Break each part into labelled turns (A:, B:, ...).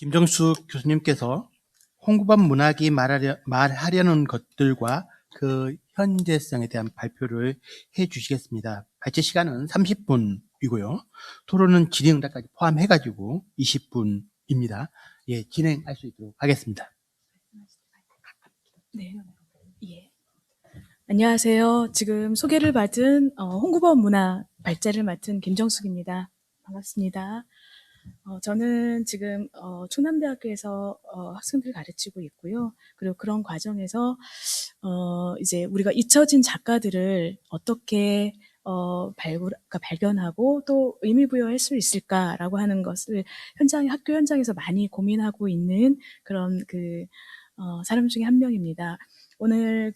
A: 김정숙 교수님께서 홍구범 문학이 말하려는 것들과 그 현재성에 대한 발표를 해 주시겠습니다. 발제 시간은 30분이고요. 토론은 질의응답까지 포함해가지고 20분입니다. 예, 진행할 수 있도록 하겠습니다.
B: 네. 예. 안녕하세요. 지금 소개를 받은 홍구범 문학 발제를 맡은 김정숙입니다. 반갑습니다. 저는 지금 충남대학교에서 학생들 가르치고 있고요. 그리고 그런 과정에서 이제 우리가 잊혀진 작가들을 어떻게 발견하고 또 의미부여할 수 있을까라고 하는 것을 학교 현장에서 많이 고민하고 있는 그런 사람 중에 한 명입니다. 오늘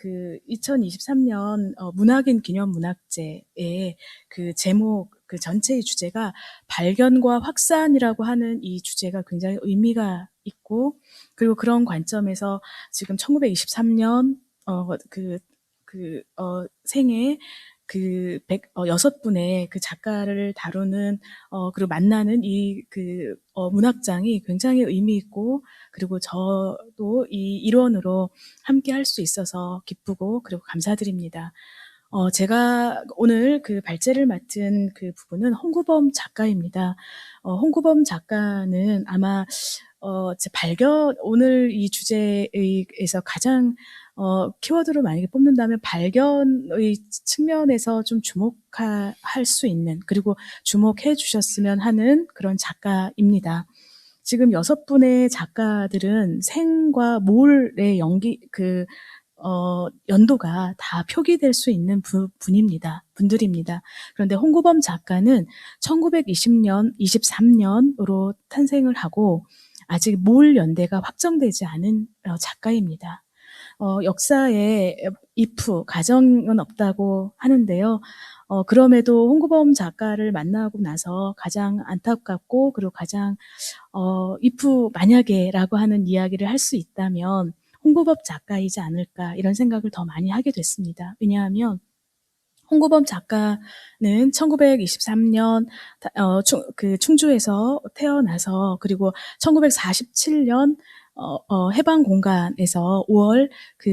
B: 2023년 문학인 기념 문학제의 그 제목, 그 전체의 주제가 발견과 확산이라고 하는 이 주제가 굉장히 의미가 있고, 그리고 그런 관점에서 지금 1923년 생애 6분의 그 작가를 다루는 그리고 만나는 이 문학장이 굉장히 의미 있고, 그리고 저도 이 일원으로 함께 할 수 있어서 기쁘고 그리고 감사드립니다. 제가 오늘 그 발제를 맡은 그 부분은 홍구범 작가입니다. 홍구범 작가는 아마 제 오늘 이 주제에서 가장 키워드로 만약에 뽑는다면 발견의 측면에서 좀 주목할 수 있는, 그리고 주목해 주셨으면 하는 그런 작가입니다. 지금 6분의 작가들은 생과 몰의 연도가 다 표기될 수 있는 분들입니다. 그런데 홍구범 작가는 1920년, 23년으로 탄생을 하고 아직 몰 연대가 확정되지 않은 작가입니다. 역사에 가정은 없다고 하는데요. 그럼에도 홍구범 작가를 만나고 나서 가장 안타깝고, 그리고 가장 만약에라고 하는 이야기를 할 수 있다면 홍구범 작가이지 않을까, 이런 생각을 더 많이 하게 됐습니다. 왜냐하면 홍구범 작가는 1923년 충주에서 태어나서, 그리고 1947년 해방공간에서 5월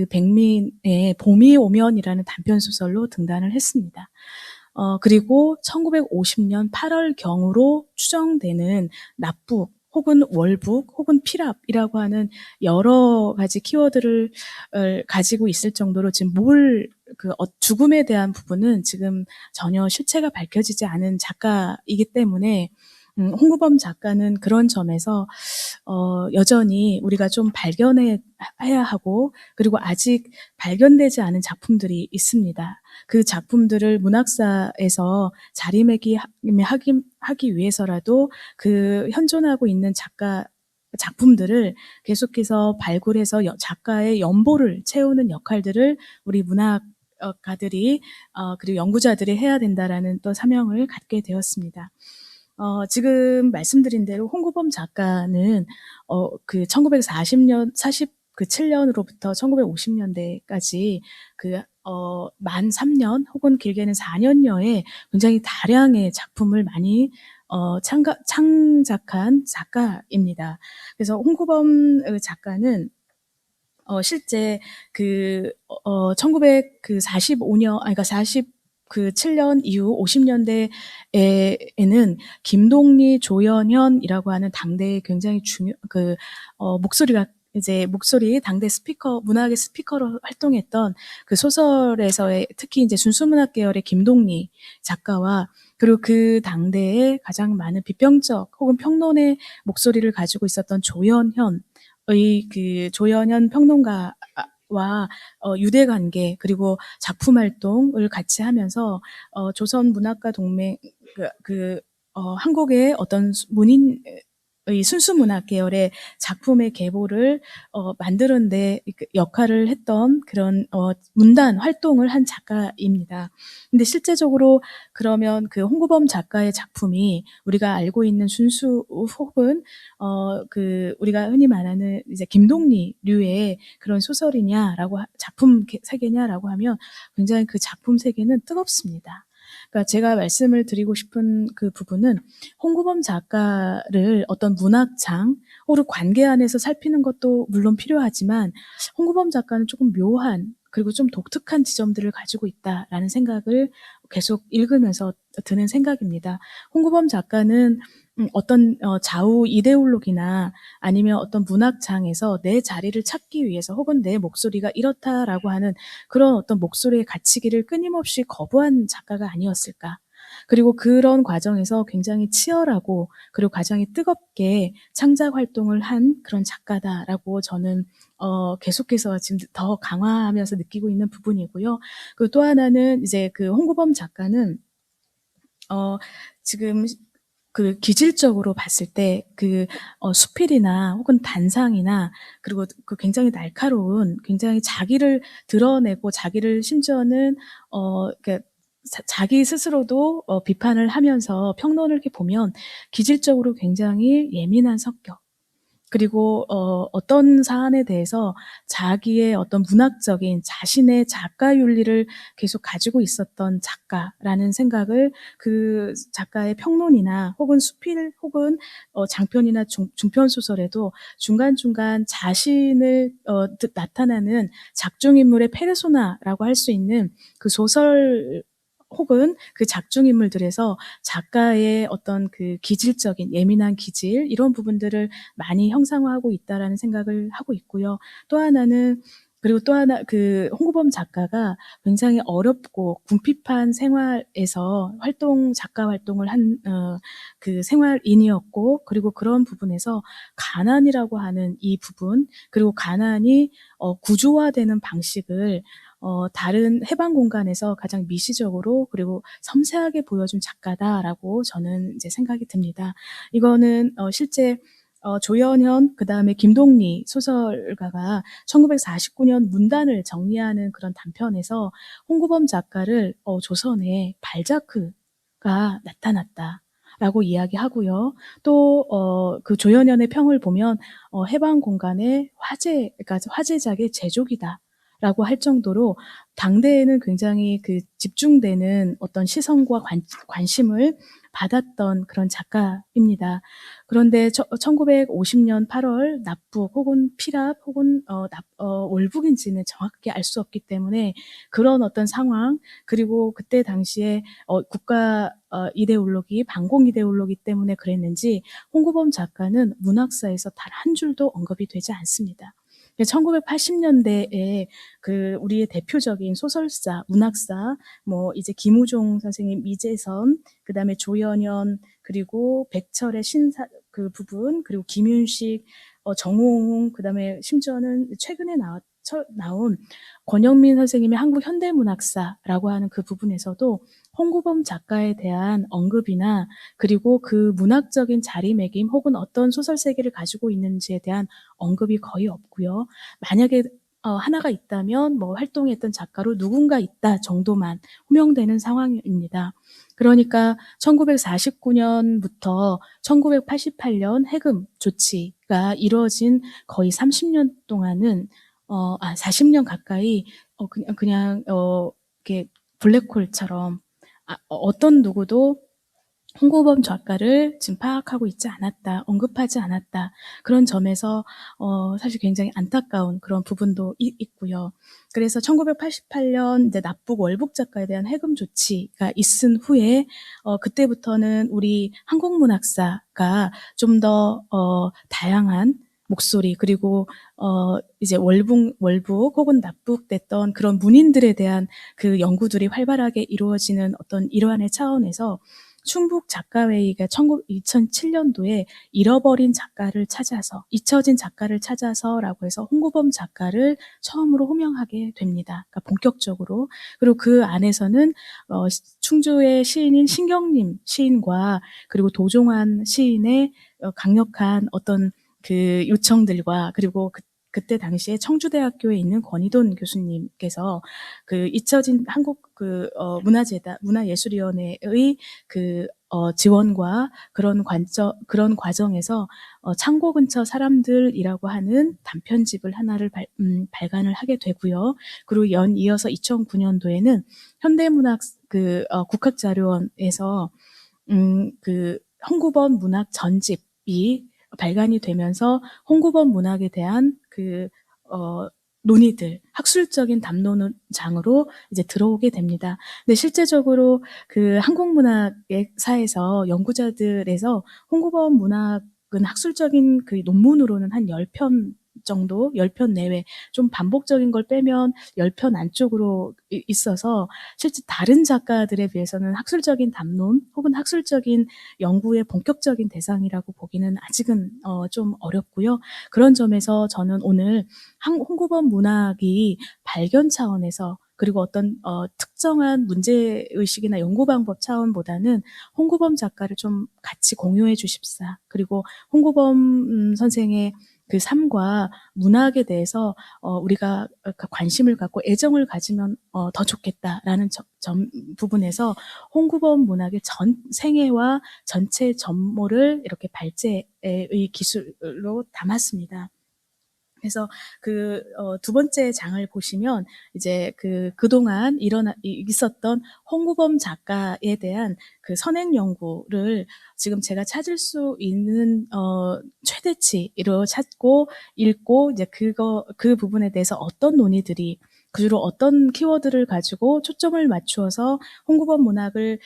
B: 백민의 봄이 오면이라는 단편소설로 등단을 했습니다. 그리고 1950년 8월경으로 추정되는 납북, 혹은 월북, 혹은 피랍이라고 하는 여러 가지 키워드를 가지고 있을 정도로 지금 죽음에 대한 부분은 지금 전혀 실체가 밝혀지지 않은 작가이기 때문에 홍구범 작가는 그런 점에서 여전히 우리가 좀 발견해야 하고, 그리고 아직 발견되지 않은 작품들이 있습니다. 그 작품들을 문학사에서 자리매김하기 위해서라도 그 현존하고 있는 작품들을 계속해서 발굴해서 작가의 연보를 채우는 역할들을 우리 문학가들이 그리고 연구자들이 해야 된다라는 또 사명을 갖게 되었습니다. 지금 말씀드린 대로 홍구범 작가는 1947년으로부터 1950년대까지 만 3년 혹은 길게는 4년여에 굉장히 다량의 작품을 많이 창작한 작가입니다. 그래서 홍구범 작가는 실제 1947년 이후 50년대에는 김동리, 조연현이라고 하는 당대의 굉장히 당대 문학의 스피커로 활동했던 그 소설에서의 특히 이제 순수문학 계열의 김동리 작가와, 그리고 그 당대에 가장 많은 비평적 혹은 평론의 목소리를 가지고 있었던 조연현 평론가와 유대관계, 그리고 작품 활동을 같이 하면서 조선문학가 동맹, 한국의 어떤 순수문학 계열의 작품의 계보를 만드는 데 역할을 했던 그런 문단 활동을 한 작가입니다. 근데 실제적으로 그러면 그 홍구범 작가의 작품이 우리가 알고 있는 순수 혹은 우리가 흔히 말하는 이제 김동리류의 그런 소설이냐라고 작품 세계냐라고 하면 굉장히 그 작품 세계는 뜨겁습니다. 그러니까 제가 말씀을 드리고 싶은 그 부분은 홍구범 작가를 어떤 문학장 혹은 관계 안에서 살피는 것도 물론 필요하지만 홍구범 작가는 조금 묘한 그리고 좀 독특한 지점들을 가지고 있다라는 생각을 계속 읽으면서 드는 생각입니다. 홍구범 작가는 어떤 좌우 이데올로기나 아니면 어떤 문학장에서 내 자리를 찾기 위해서 혹은 내 목소리가 이렇다라고 하는 그런 어떤 목소리의 갇히기를 끊임없이 거부한 작가가 아니었을까. 그리고 그런 과정에서 굉장히 치열하고 그리고 가장 뜨겁게 창작 활동을 한 그런 작가다라고 저는 계속해서 지금 더 강화하면서 느끼고 있는 부분이고요. 그리고 또 하나는 이제 그 홍구범 작가는 지금 그 기질적으로 봤을 때 그 수필이나 혹은 단상이나 그리고 그 굉장히 날카로운 굉장히 자기를 드러내고 자기를 심지어는 그러니까 자기 스스로도 비판을 하면서 평론을 이렇게 보면 기질적으로 굉장히 예민한 성격 그리고 어떤 사안에 대해서 자기의 어떤 문학적인 자신의 작가 윤리를 계속 가지고 있었던 작가라는 생각을 그 작가의 평론이나 혹은 수필 혹은 장편이나 중편 소설에도 중간중간 자신을 나타나는 작중인물의 페르소나라고 할 수 있는 그 소설 혹은 그 작중인물들에서 작가의 어떤 그 기질적인 예민한 기질 이런 부분들을 많이 형상화하고 있다라는 생각을 하고 있고요. 또 하나는 그리고 또 하나 그 홍구범 작가가 굉장히 어렵고 궁핍한 생활에서 작가 활동을 한 그 생활인이었고 그리고 그런 부분에서 가난이라고 하는 이 부분 그리고 가난이 구조화되는 방식을 다른 해방 공간에서 가장 미시적으로 그리고 섬세하게 보여준 작가다라고 저는 이제 생각이 듭니다. 이거는 실제 조연현 그다음에 김동리 소설가가 1949년 문단을 정리하는 그런 단편에서 홍구범 작가를 조선에 발자크가 나타났다. 라고 이야기하고요. 또, 그 조연현의 평을 보면, 해방 공간의 그러니까 화제작의 제조기다. 라고 할 정도로 당대에는 굉장히 그 집중되는 어떤 시선과 관심을 받았던 그런 작가입니다. 그런데 1950년 8월 납북 혹은 피랍 혹은 월북인지는 정확하게 알 수 없기 때문에 그런 어떤 상황 그리고 그때 당시에 국가 이데올로기, 반공 이데올로기 때문에 그랬는지 홍구범 작가는 문학사에서 단 한 줄도 언급이 되지 않습니다. 1980년대에 그 우리의 대표적인 소설사, 문학사, 뭐 이제 김우종 선생님, 이재선, 그다음에 조연현, 그리고 백철의 신사 그 부분, 그리고 김윤식, 정호웅, 그다음에 심지어는 최근에 나온 권영민 선생님의 한국 현대문학사라고 하는 그 부분에서도 홍구범 작가에 대한 언급이나 그리고 그 문학적인 자리매김 혹은 어떤 소설 세계를 가지고 있는지에 대한 언급이 거의 없고요. 만약에 하나가 있다면 뭐 활동했던 작가로 누군가 있다 정도만 호명되는 상황입니다. 그러니까 1949년부터 1988년 해금 조치가 이루어진 거의 30년 동안은 40년 가까이 그냥 이렇게 블랙홀처럼 어떤 누구도 홍구범 작가를 지금 파악하고 있지 않았다, 언급하지 않았다. 그런 점에서 사실 굉장히 안타까운 그런 부분도 있고요. 그래서 1988년 이제 납북 월북 작가에 대한 해금 조치가 있은 후에 그때부터는 우리 한국문학사가 좀 더 다양한 목소리 그리고 이제 월북 혹은 납북됐던 그런 문인들에 대한 그 연구들이 활발하게 이루어지는 어떤 일환의 차원에서 충북 작가회의가 2007년도에 잊혀진 작가를 찾아서라고 해서 홍구범 작가를 처음으로 호명하게 됩니다. 그러니까 본격적으로. 그리고 그 안에서는 충주의 시인인 신경림 시인과 그리고 도종환 시인의 강력한 어떤 그 요청들과 그리고 그때 당시에 청주대학교에 있는 권희돈 교수님께서 그 잊혀진 한국 문화예술위원회의 그 지원과 그런 과정에서 창고 근처 사람들이라고 하는 단편집을 하나를 발간을 하게 되고요. 그리고 이어서 2009년도에는 현대문학 국학자료원에서 그 홍구범 문학 전집이 발간이 되면서 홍구범 문학에 대한 논의들, 학술적인 담론장으로 이제 들어오게 됩니다. 근데 실제적으로 그 한국문학사에서 연구자들에서 홍구범 문학은 학술적인 그 논문으로는 한 10편 정도, 10편 내외, 좀 반복적인 걸 빼면 10편 안쪽으로 있어서 실제 다른 작가들에 비해서는 학술적인 담론 혹은 학술적인 연구의 본격적인 대상이라고 보기는 아직은 좀 어렵고요. 그런 점에서 저는 오늘 홍구범 문학이 발견 차원에서 그리고 어떤 특정한 문제의식이나 연구 방법 차원보다는 홍구범 작가를 좀 같이 공유해 주십사. 그리고 홍구범 선생의 그 삶과 문학에 대해서 우리가 관심을 갖고 애정을 가지면 더 좋겠다라는 부분에서 홍구범 문학의 전 생애와 전체 전모를 이렇게 발제의 기술로 담았습니다. 그래서 두 번째 장을 보시면 이제 그동안 있었던 홍구범 작가에 대한 그 선행 연구를 지금 제가 찾을 수 있는 최대치로 찾고 읽고 이제 그 부분에 대해서 어떤 논의들이 주로 어떤 키워드를 가지고 초점을 맞추어서 홍구범 문학을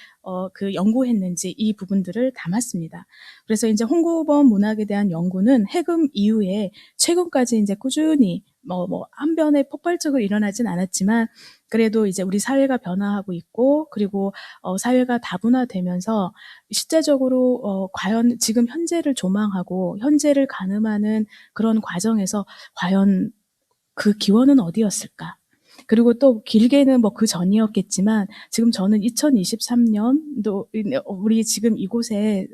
B: 연구했는지 이 부분들을 담았습니다. 그래서 이제 홍구범 문학에 대한 연구는 해금 이후에 최근까지 이제 꾸준히 한 번에 폭발적으로 일어나진 않았지만 그래도 이제 우리 사회가 변화하고 있고 그리고 사회가 다문화되면서 실제적으로 과연 지금 현재를 조망하고 현재를 가늠하는 그런 과정에서 과연 그 기원은 어디였을까? 그리고 또 길게는 그 전이었겠지만 지금 저는 2023년도 우리 지금 이곳의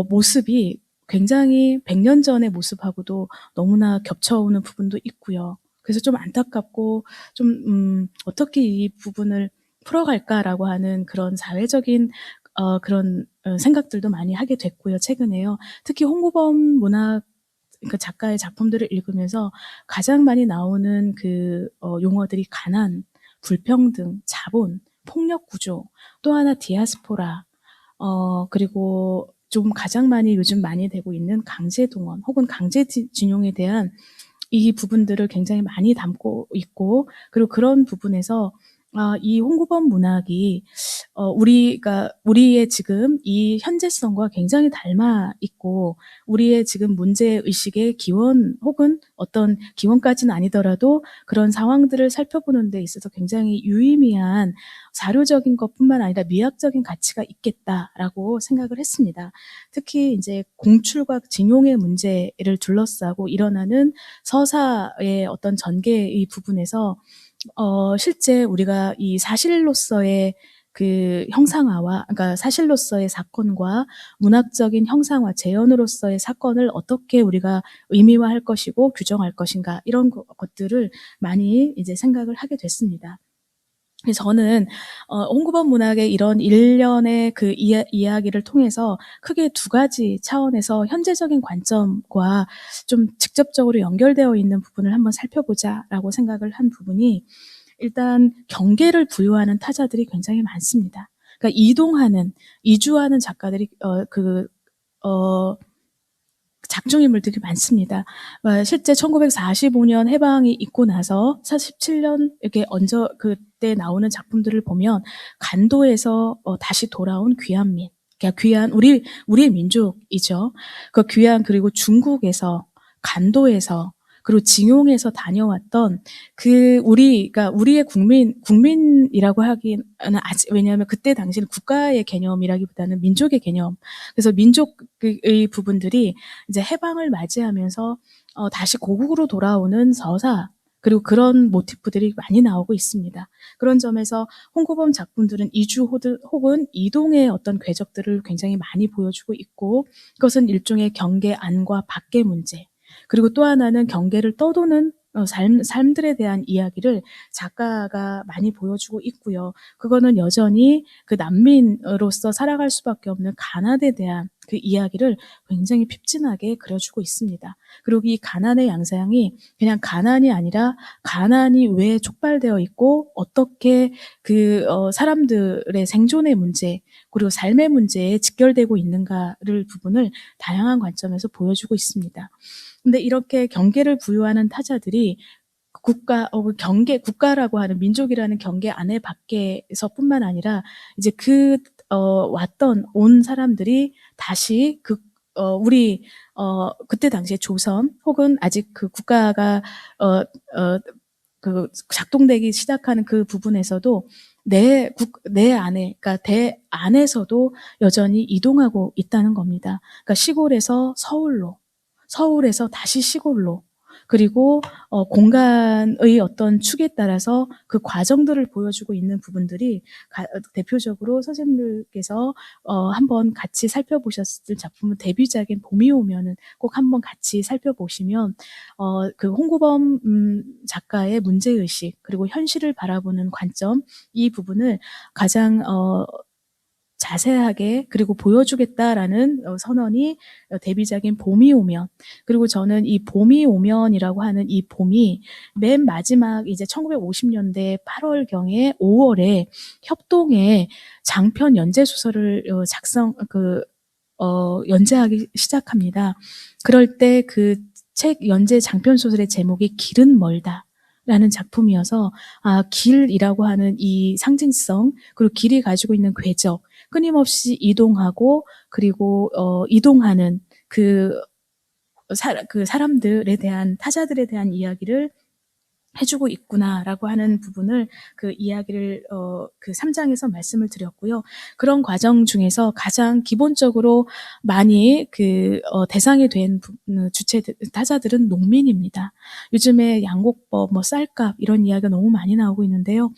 B: 모습이 굉장히 100년 전의 모습하고도 너무나 겹쳐오는 부분도 있고요. 그래서 좀 안타깝고 좀 어떻게 이 부분을 풀어갈까라고 하는 그런 사회적인 그런 생각들도 많이 하게 됐고요. 최근에요. 특히 홍구범 문학 그 작가의 작품들을 읽으면서 가장 많이 나오는 용어들이 가난, 불평등, 자본, 폭력 구조, 또 하나 디아스포라, 그리고 좀 가장 많이 요즘 많이 되고 있는 강제동원 혹은 강제징용에 대한 이 부분들을 굉장히 많이 담고 있고 그리고 그런 부분에서 이 홍구범 문학이 우리의 지금 이 현재성과 굉장히 닮아 있고 우리의 지금 문제의식의 기원 혹은 어떤 기원까지는 아니더라도 그런 상황들을 살펴보는 데 있어서 굉장히 유의미한 자료적인 것뿐만 아니라 미학적인 가치가 있겠다라고 생각을 했습니다. 특히 이제 공출과 징용의 문제를 둘러싸고 일어나는 서사의 어떤 전개의 부분에서 실제 우리가 이 사실로서의 그 형상화와, 그러니까 사실로서의 사건과 문학적인 형상화, 재현으로서의 사건을 어떻게 우리가 의미화할 것이고 규정할 것인가, 이런 것들을 많이 이제 생각을 하게 됐습니다. 그래서 저는 홍구범 문학의 이런 일련의 그 이야기를 통해서 크게 두 가지 차원에서 현재적인 관점과 좀 직접적으로 연결되어 있는 부분을 한번 살펴보자라고 생각을 한 부분이 일단 경계를 부여하는 타자들이 굉장히 많습니다. 그러니까 이주하는 작가들이 작중인물들이 많습니다. 실제 1945년 해방이 있고 나서 47년 이렇게 그때 나오는 작품들을 보면 간도에서 다시 돌아온 귀한민, 그러니까 귀한 우리의 민족이죠. 그 귀한 그리고 중국에서 간도에서 그리고 징용에서 다녀왔던 그러니까 우리의 국민이라고 하기는 아직, 왜냐하면 그때 당시는 국가의 개념이라기보다는 민족의 개념. 그래서 민족의 부분들이 이제 해방을 맞이하면서 다시 고국으로 돌아오는 서사, 그리고 그런 모티프들이 많이 나오고 있습니다. 그런 점에서 홍구범 작품들은 이주 혹은 이동의 어떤 궤적들을 굉장히 많이 보여주고 있고, 그것은 일종의 경계 안과 밖의 문제, 그리고 또 하나는 경계를 떠도는 삶들에 대한 이야기를 작가가 많이 보여주고 있고요. 그거는 여전히 그 난민으로서 살아갈 수밖에 없는 가난에 대한 그 이야기를 굉장히 핍진하게 그려주고 있습니다. 그리고 이 가난의 양상이 그냥 가난이 아니라 가난이 왜 촉발되어 있고 어떻게 사람들의 생존의 문제 그리고 삶의 문제에 직결되고 있는가를 부분을 다양한 관점에서 보여주고 있습니다. 근데 이렇게 경계를 부여하는 타자들이 국가라고 하는 민족이라는 경계 안에 밖에서뿐만 아니라 이제 온 사람들이 다시 그때 당시에 조선 혹은 아직 그 국가가 작동되기 시작하는 그 부분에서도 내 안에, 그러니까 대 안에서도 여전히 이동하고 있다는 겁니다. 그러니까 시골에서 서울에서 다시 시골로, 그리고 공간의 어떤 축에 따라서 그 과정들을 보여주고 있는 부분들이 대표적으로 선생님들께서 한번 같이 살펴보셨을 작품은 데뷔작인 봄이 오면은 꼭 한번 같이 살펴보시면 그 홍구범 작가의 문제의식 그리고 현실을 바라보는 관점 이 부분을 가장 자세하게 그리고 보여주겠다라는 선언이 데뷔작인 봄이 오면, 그리고 저는 이 봄이 오면이라고 하는 이 봄이 맨 마지막 이제 1950년대 8월경에 5월에 협동에 장편 연재소설을 연재하기 시작합니다. 그럴 때 그 책 연재 장편 소설의 제목이 길은 멀다. 라는 작품이어서 길이라고 하는 이 상징성 그리고 길이 가지고 있는 궤적 끊임없이 이동하고 그리고 이동하는 사람들에 대한 타자들에 대한 이야기를 해주고 있구나라고 하는 부분을 그 이야기를 그 3장에서 말씀을 드렸고요. 그런 과정 중에서 가장 기본적으로 많이 대상이 된 타자들은 농민입니다. 요즘에 양곡법, 쌀값 이런 이야기가 너무 많이 나오고 있는데요.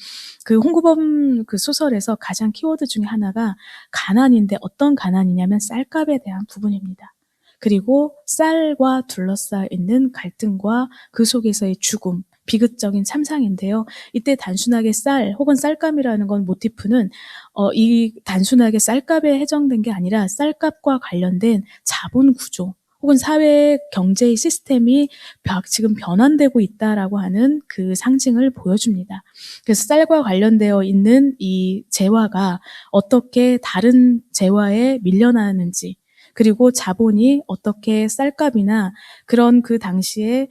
B: 그 홍구범 그 소설에서 가장 키워드 중에 하나가 가난인데 어떤 가난이냐면 쌀값에 대한 부분입니다. 그리고 쌀과 둘러싸여 있는 갈등과 그 속에서의 죽음, 비극적인 참상인데요. 이때 단순하게 쌀 혹은 쌀감이라는 건 모티프는 이 단순하게 쌀값에 해정된 게 아니라 쌀값과 관련된 자본 구조 혹은 사회 경제의 시스템이 지금 변환되고 있다라고 하는 그 상징을 보여줍니다. 그래서 쌀과 관련되어 있는 이 재화가 어떻게 다른 재화에 밀려나는지, 그리고 자본이 어떻게 쌀값이나 그런 그 당시에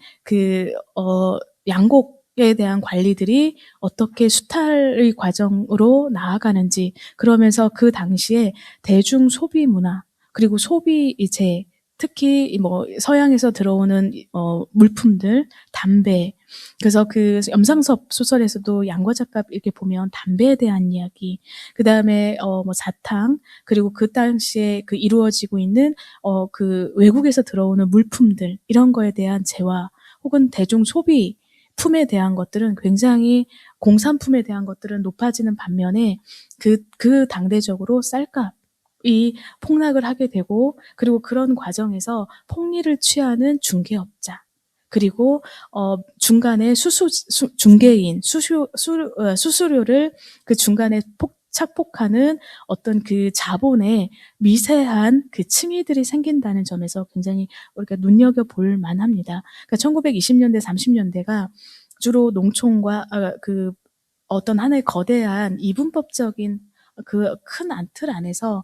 B: 양곡에 대한 관리들이 어떻게 수탈의 과정으로 나아가는지, 그러면서 그 당시에 대중 소비 문화 그리고 소비 이제 특히 서양에서 들어오는 물품들, 담배. 그래서 그 염상섭 소설에서도 양과 작가 이렇게 보면 담배에 대한 이야기, 그 다음에 사탕, 그리고 그 당시에 이루어지고 있는 그 외국에서 들어오는 물품들 이런 거에 대한 재화 혹은 대중 소비 품에 대한 것들은 굉장히 공산품에 대한 것들은 높아지는 반면에 그 당대적으로 쌀값이 폭락을 하게 되고, 그리고 그런 과정에서 폭리를 취하는 중개업자, 그리고 중간에 중개인 수수료를 그 중간에 착폭하는 어떤 그 자본의 미세한 그 층위들이 생긴다는 점에서 굉장히 우리가 눈여겨볼 만합니다. 그러니까 1920년대, 30년대가 주로 농촌과 어떤 하나의 거대한 이분법적인 그 큰 틀 안에서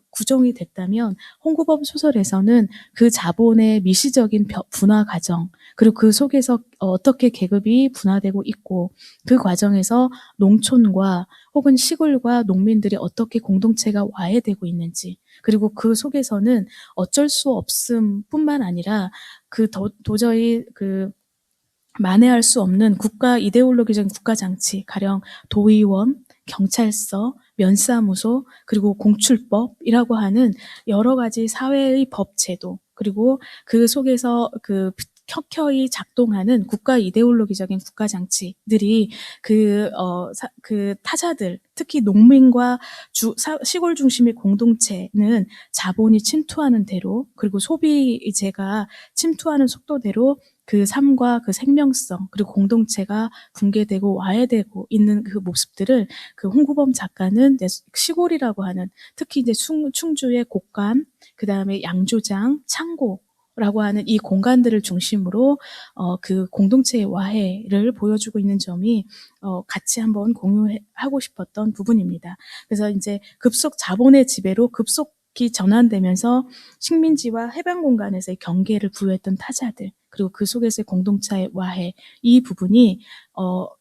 B: 구성이 됐다면, 홍구범 소설에서는 그 자본의 미시적인 분화 과정, 그리고 그 속에서 어떻게 계급이 분화되고 있고, 그 과정에서 농촌과 혹은 시골과 농민들이 어떻게 공동체가 와해되고 있는지, 그리고 그 속에서는 어쩔 수 없음뿐만 아니라 도저히 만회할 수 없는 이데올로기적인 국가 장치, 가령 도의원, 경찰서, 면사무소, 그리고 공출법이라고 하는 여러 가지 사회의 법 제도, 그리고 그 속에서 켜켜이 작동하는 국가 이데올로기적인 국가 장치들이 타자들, 특히 농민과 시골 중심의 공동체는 자본이 침투하는 대로, 그리고 소비재가 침투하는 속도대로 그 삶과 그 생명성 그리고 공동체가 붕괴되고 와해되고 있는 그 모습들을 그 홍구범 작가는 이제 시골이라고 하는 특히 이제 충주의 곡감, 그 다음에 양조장, 창고라고 하는 이 공간들을 중심으로 그 공동체의 와해를 보여주고 있는 점이 같이 한번 공유하고 싶었던 부분입니다. 그래서 이제 급속 자본의 지배로 급속히 전환되면서 식민지와 해방 공간에서의 경계를 부여했던 타자들, 그리고 그 속에서의 공동체의 와해, 이 부분이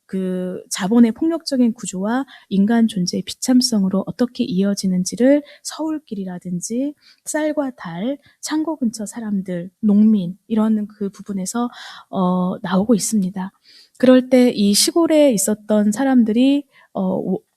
B: 그 자본의 폭력적인 구조와 인간 존재의 비참성으로 어떻게 이어지는지를 서울길이라든지 쌀과 달, 창고 근처 사람들, 농민 이런 그 부분에서 나오고 있습니다. 그럴 때 이 시골에 있었던 사람들이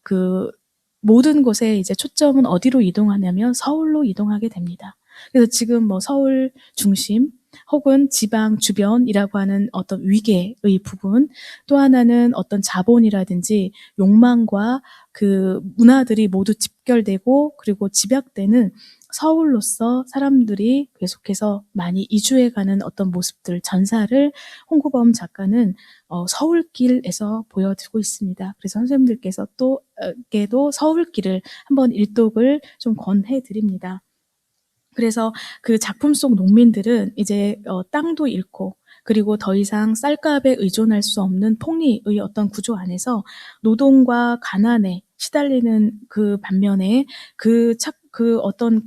B: 그 모든 곳에 이제 초점은 어디로 이동하냐면 서울로 이동하게 됩니다. 그래서 지금 뭐 서울 중심 혹은 지방 주변이라고 하는 어떤 위계의 부분, 또 하나는 어떤 자본이라든지 욕망과 그 문화들이 모두 집결되고 그리고 집약되는 서울로서 사람들이 계속해서 많이 이주해가는 어떤 모습들, 전사를 홍구범 작가는 서울길에서 보여주고 있습니다. 그래서 선생님들께서 께도 서울길을 한번 일독을 좀 권해드립니다. 그래서 그 작품 속 농민들은 이제 땅도 잃고 그리고 더 이상 쌀값에 의존할 수 없는 폭리의 어떤 구조 안에서 노동과 가난에 시달리는 그 반면에 그 어떤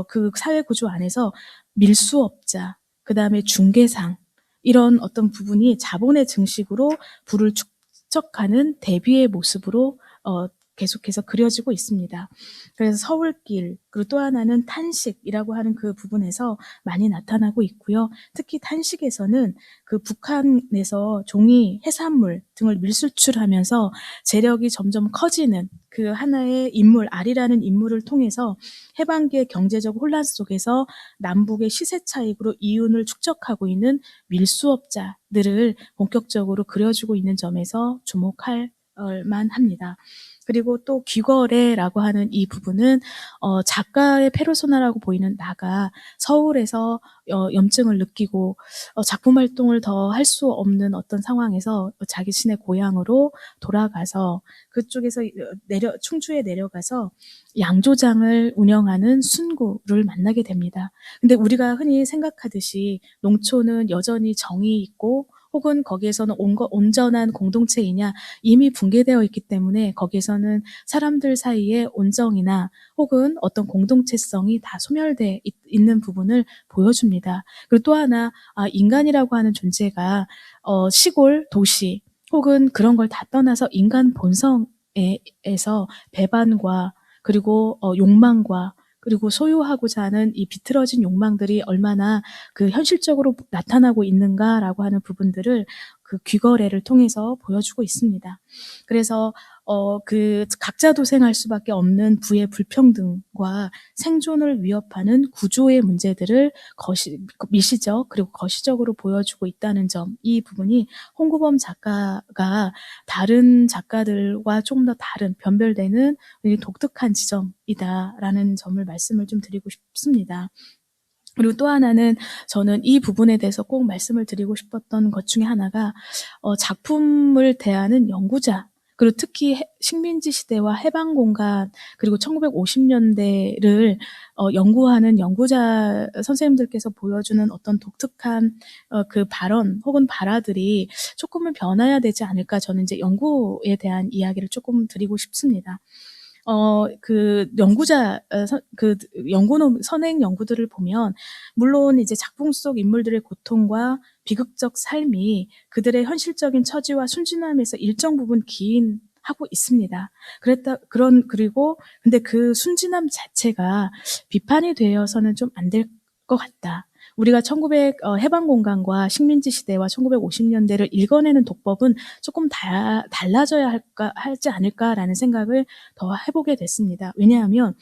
B: 그 사회 구조 안에서 밀수업자, 그 다음에 중개상 이런 어떤 부분이 자본의 증식으로 부를 축적하는 대비의 모습으로 계속해서 그려지고 있습니다. 그래서 서울길, 그리고 또 하나는 탄식이라고 하는 그 부분에서 많이 나타나고 있고요. 특히 탄식에서는 그 북한에서 종이, 해산물 등을 밀수출하면서 재력이 점점 커지는 그 하나의 인물, 알이라는 인물을 통해서 해방기의 경제적 혼란 속에서 남북의 시세 차익으로 이윤을 축적하고 있는 밀수업자들을 본격적으로 그려주고 있는 점에서 주목할 만합니다. 그리고 또 귀거래라고 하는 이 부분은 작가의 페르소나라고 보이는 나가 서울에서 염증을 느끼고 작품 활동을 더 할 수 없는 어떤 상황에서 자기 신의 고향으로 돌아가서 그쪽에서 충주에 내려가서 양조장을 운영하는 순구를 만나게 됩니다. 근데 우리가 흔히 생각하듯이 농촌은 여전히 정이 있고 혹은 거기에서는 온전한 공동체이냐, 이미 붕괴되어 있기 때문에 거기에서는 사람들 사이의 온정이나 혹은 어떤 공동체성이 다 소멸돼 있는 부분을 보여줍니다. 그리고 또 하나 인간이라고 하는 존재가 시골, 도시 혹은 그런 걸 다 떠나서 인간 본성에서 배반과 그리고 욕망과 그리고 소유하고자 하는 이 비틀어진 욕망들이 얼마나 그 현실적으로 나타나고 있는가라고 하는 부분들을 그 귀거래를 통해서 보여주고 있습니다. 그래서 그 각자 도생할 수밖에 없는 부의 불평등과 생존을 위협하는 구조의 문제들을 미시적 그리고 거시적으로 보여주고 있다는 점, 이 부분이 홍구범 작가가 다른 작가들과 조금 더 다른 변별되는 독특한 지점이다라는 점을 말씀을 좀 드리고 싶습니다. 그리고 또 하나는 저는 이 부분에 대해서 꼭 말씀을 드리고 싶었던 것 중에 하나가 작품을 대하는 연구자, 그리고 특히 식민지 시대와 해방 공간 그리고 1950년대를 연구하는 연구자 선생님들께서 보여주는 어떤 독특한 그 발언 혹은 발화들이 조금은 변화해야 되지 않을까, 저는 이제 연구에 대한 이야기를 조금 드리고 싶습니다. 그 연구자, 선행 연구들을 보면, 물론 이제 작품 속 인물들의 고통과 비극적 삶이 그들의 현실적인 처지와 순진함에서 일정 부분 기인하고 있습니다. 그리고, 근데 그 순진함 자체가 비판이 되어서는 좀 안 될 것 같다. 우리가 해방 공간과 식민지 시대와 1950년대를 읽어내는 독법은 조금 달라져야 하지 않을까라는 생각을 더 해보게 됐습니다. 왜냐하면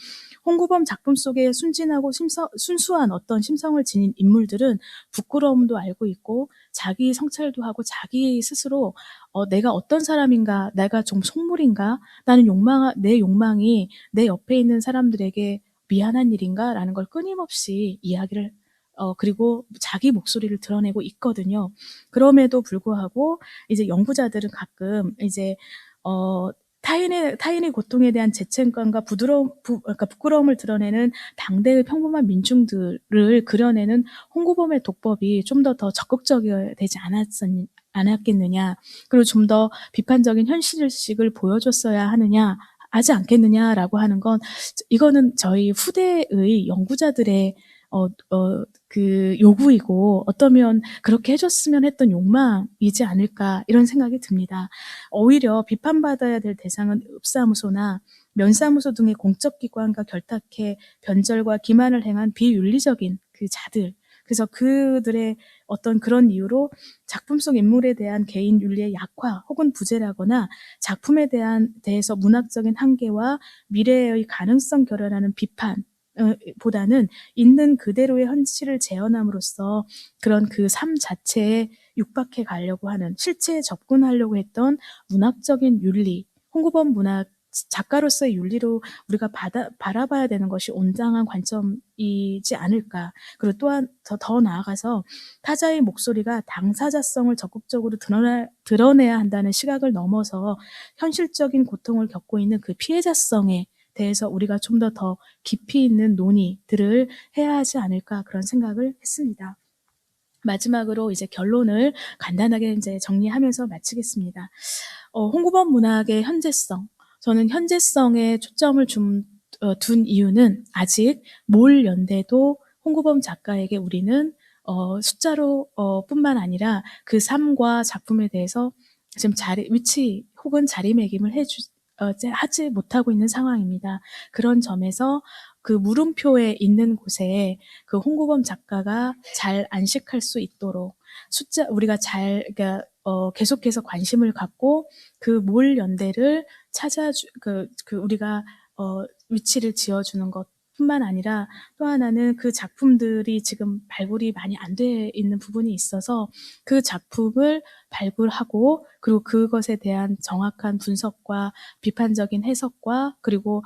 B: 홍구범 작품 속에 순진하고 순수한 어떤 심성을 지닌 인물들은 부끄러움도 알고 있고 자기 성찰도 하고 자기 스스로 내가 어떤 사람인가, 내가 좀 속물인가, 내 욕망이 내 옆에 있는 사람들에게 미안한 일인가라는 걸 끊임없이 이야기를 그리고 자기 목소리를 드러내고 있거든요. 그럼에도 불구하고 이제 연구자들은 가끔 이제 타인의 고통에 대한 죄책감과 그러니까 부끄러움을 드러내는 당대의 평범한 민중들을 그려내는 홍구범의 독법이 좀 더 적극적이어야 되지 않았겠느냐. 그리고 좀 더 비판적인 현실의식을 보여줬어야 하지 않겠느냐라고 하는 건, 이거는 저희 후대의 연구자들의 그 요구이고, 어떠면 그렇게 해줬으면 했던 욕망이지 않을까, 이런 생각이 듭니다. 오히려 비판받아야 될 대상은 읍사무소나 면사무소 등의 공적기관과 결탁해 변절과 기만을 행한 비윤리적인 그 자들, 그래서 그들의 어떤 그런 이유로 작품 속 인물에 대한 개인 윤리의 약화 혹은 부재라거나 작품에 대해서 문학적인 한계와 미래의 가능성 결여라는 비판 보다는 있는 그대로의 현실을 재현함으로써 그런 그 삶 자체에 육박해 가려고 하는, 실체에 접근하려고 했던 문학적인 윤리, 홍구범 문학 작가로서의 윤리로 우리가 바라봐야 되는 것이 온당한 관점이지 않을까. 그리고 또한 더 나아가서 타자의 목소리가 당사자성을 적극적으로 드러내야 한다는 시각을 넘어서 현실적인 고통을 겪고 있는 그 피해자성에 대해서 우리가 좀 더 깊이 있는 논의들을 해야 하지 않을까, 그런 생각을 했습니다. 마지막으로 이제 결론을 간단하게 이제 정리하면서 마치겠습니다. 홍구범 문학의 현재성. 저는 현재성에 초점을 둔 이유는, 아직 몰 연대도 홍구범 작가에게 우리는 숫자로 뿐만 아니라 그 삶과 작품에 대해서 지금 위치 혹은 자리매김을 하지 못하고 있는 상황입니다. 그런 점에서 그 물음표에 있는 곳에 그 홍구범 작가가 잘 안식할 수 있도록 우리가 그러니까 계속해서 관심을 갖고 그 몰 연대를 우리가 위치를 지어주는 것뿐만 아니라, 또 하나는 그 작품들이 지금 발굴이 많이 안 돼 있는 부분이 있어서 그 작품을 발굴하고, 그리고 그것에 대한 정확한 분석과 비판적인 해석과, 그리고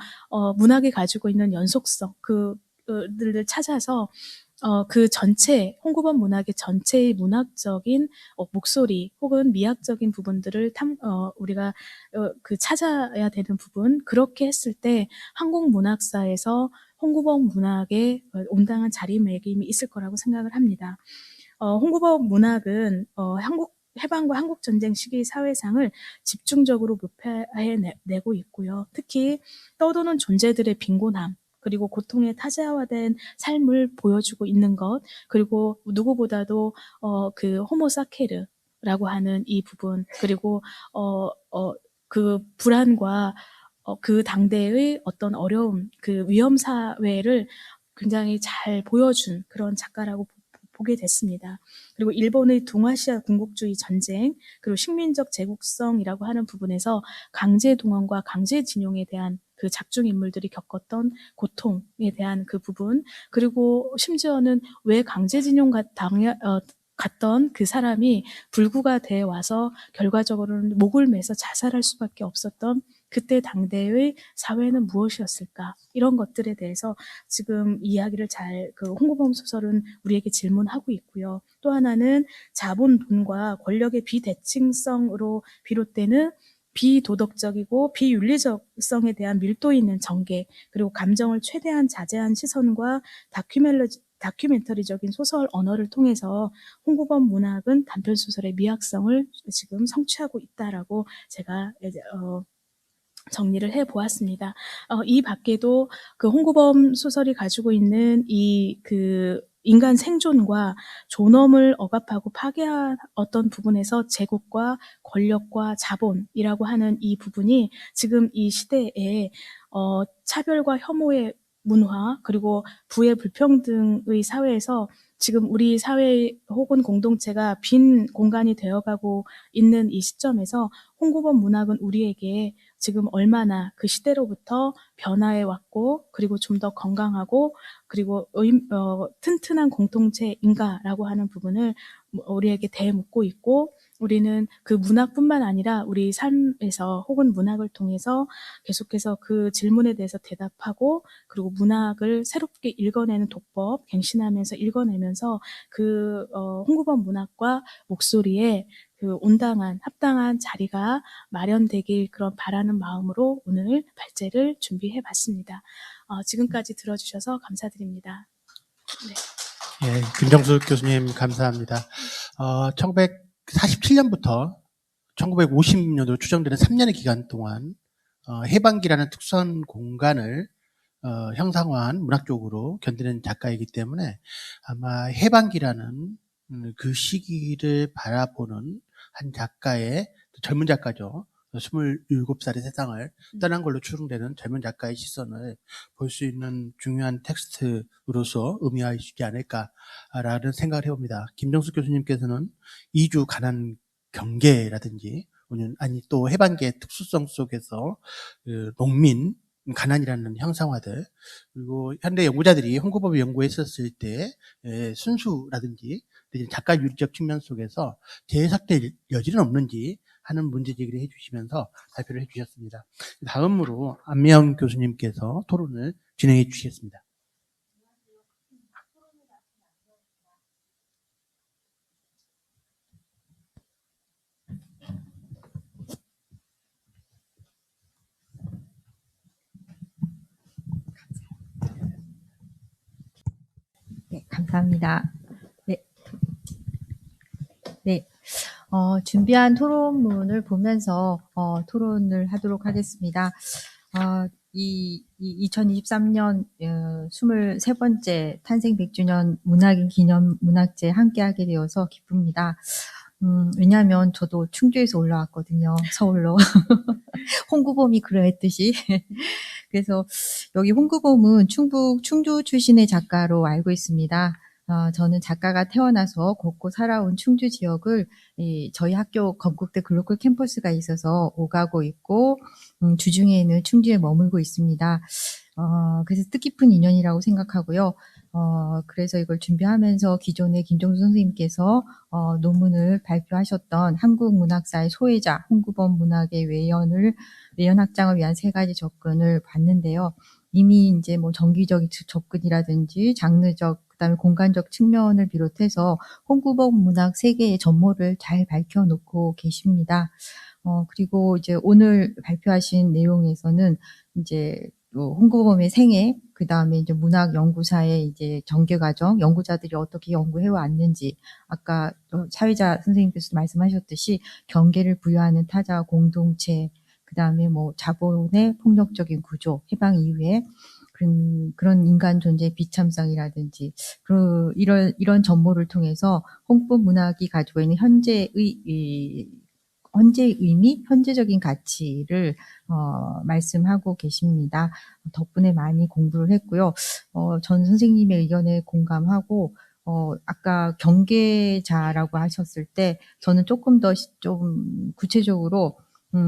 B: 문학이 가지고 있는 연속성, 그들을 찾아서 그 전체, 홍구범 문학의 전체의 문학적인 목소리 혹은 미학적인 부분들을 우리가 찾아야 되는 부분, 그렇게 했을 때 한국 문학사에서 홍구범 문학의 온당한 자리매김이 있을 거라고 생각을 합니다. 홍구범 문학은 해방과 한국전쟁 시기 사회상을 집중적으로 묘사해내고 있고요. 특히 떠도는 존재들의 빈곤함, 그리고 고통에 타자화된 삶을 보여주고 있는 것, 그리고 누구보다도 그 호모사케르라고 하는 이 부분, 그리고 그 불안과 그 당대의 어떤 어려움, 그 위험 사회를 굉장히 잘 보여준 그런 작가라고 보게 됐습니다. 그리고 일본의 동아시아 군국주의 전쟁, 그리고 식민적 제국성이라고 하는 부분에서 강제 동원과 강제 징용에 대한 그 작중 인물들이 겪었던 고통에 대한 그 부분, 그리고 심지어는 왜 강제징용 갔던 그 사람이 불구가 돼 와서 결과적으로는 목을 매서 자살할 수밖에 없었던 그때 당대의 사회는 무엇이었을까? 이런 것들에 대해서 지금 이야기를 그 홍구범 소설은 우리에게 질문하고 있고요. 또 하나는 자본론과 권력의 비대칭성으로 비롯되는 비도덕적이고 비윤리적성에 대한 밀도 있는 전개, 그리고 감정을 최대한 자제한 시선과 다큐멘터리적인 소설 언어를 통해서 홍구범 문학은 단편 소설의 미학성을 지금 성취하고 있다라고 제가 정리를 해보았습니다. 이 밖에도 그 홍구범 소설이 가지고 있는 그 인간 생존과 존엄을 억압하고 파괴한 어떤 부분에서 제국과 권력과 자본이라고 하는 이 부분이 지금 이 시대에 차별과 혐오의 문화, 그리고 부의 불평등의 사회에서 지금 우리 사회 혹은 공동체가 빈 공간이 되어가고 있는 이 시점에서 홍구범 문학은 우리에게 지금 얼마나 그 시대로부터 변화해 왔고, 그리고 좀 더 건강하고, 그리고 튼튼한 공동체인가라고 하는 부분을 우리에게 대묻고 있고, 우리는 그 문학뿐만 아니라 우리 삶에서 혹은 문학을 통해서 계속해서 그 질문에 대해서 대답하고, 그리고 문학을 새롭게 읽어내는 독법 갱신하면서 읽어내면서 그 홍구범 문학과 목소리에 그 온당한 합당한 자리가 마련되길 그런 바라는 마음으로 오늘 발제를 준비해 봤습니다. 지금까지 들어주셔서 감사드립니다. 네.
A: 예, 김정숙 교수님 감사합니다. 1947년부터 1950년으로 추정되는 3년의 기간 동안 해방기라는 특수한 공간을 형상화한 문학적으로 견디는 작가이기 때문에 아마 해방기라는 그 시기를 바라보는 한 작가의 젊은 작가죠. 27살의 세상을 떠난 걸로 추정되는 젊은 작가의 시선을 볼 수 있는 중요한 텍스트로서 의미하시지 않을까라는 생각을 해봅니다. 김정숙 교수님께서는 이주 가난 경계라든지 아니 또 해방기의 특수성 속에서 그 농민 가난이라는 형상화들, 그리고 현대 연구자들이 홍구법을 연구했었을 때 순수라든지 작가 윤리적 측면 속에서 재해석될 여지는 없는지 하는 문제제기를 해주시면서 발표를 해주셨습니다. 다음으로 안미영 교수님께서 토론을 진행해 주시겠습니다.
C: 네, 감사합니다. 네, 준비한 토론문을 보면서 토론을 하도록 하겠습니다. 2023년 23번째 탄생 100주년 문학인 기념 문학제 함께하게 되어서 기쁩니다. 왜냐하면 저도 충주에서 올라왔거든요. 서울로. 홍구범이 그러했듯이. 그래서 여기 홍구범은 충주 출신의 작가로 알고 있습니다. 저는 작가가 태어나서 걷고 살아온 충주 지역을 저희 학교 건국대 글로컬 캠퍼스가 있어서 오가고 있고 주중에는 충주에 머물고 있습니다. 그래서 뜻깊은 인연이라고 생각하고요. 그래서 이걸 준비하면서 기존에 김정수 선생님께서 논문을 발표하셨던 한국 문학사의 소외자 홍구범 문학의 외연 확장을 위한 3가지 접근을 봤는데요. 이미 이제 뭐 정기적 접근이라든지 장르적 그다음에 공간적 측면을 비롯해서 홍구범 문학 세계의 전모를 잘 밝혀놓고 계십니다. 그리고 이제 오늘 발표하신 내용에서는 이제 홍구범의 생애, 그 다음에 이제 문학 연구사의 이제 전개 과정, 연구자들이 어떻게 연구해 왔는지, 아까 사회자 선생님께서 말씀하셨듯이 경계를 부여하는 타자와 공동체, 그 다음에 뭐 자본의 폭력적인 구조, 해방 이후에 그런 인간 존재의 비참성이라든지, 이런 전모를 통해서 홍구범 문학이 가지고 있는 현재의 의미, 현재적인 가치를 말씀하고 계십니다. 덕분에 많이 공부를 했고요. 전 선생님의 의견에 공감하고 아까 경계자라고 하셨을 때 저는 조금 더 좀 구체적으로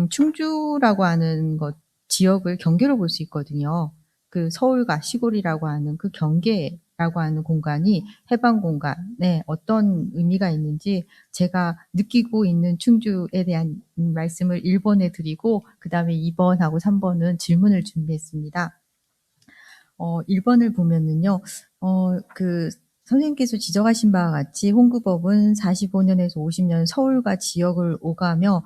C: 충주라고 하는 것 지역을 경계로 볼 수 있거든요. 그 서울과 시골이라고 하는 그 경계라고 하는 공간이 해방 공간에 어떤 의미가 있는지 제가 느끼고 있는 충주에 대한 말씀을 1번에 드리고 그다음에 2번하고 3번은 질문을 준비했습니다. 1번을 보면은요. 그 선생님께서 지적하신 바와 같이 홍구법은 45년에서 50년 서울과 지역을 오가며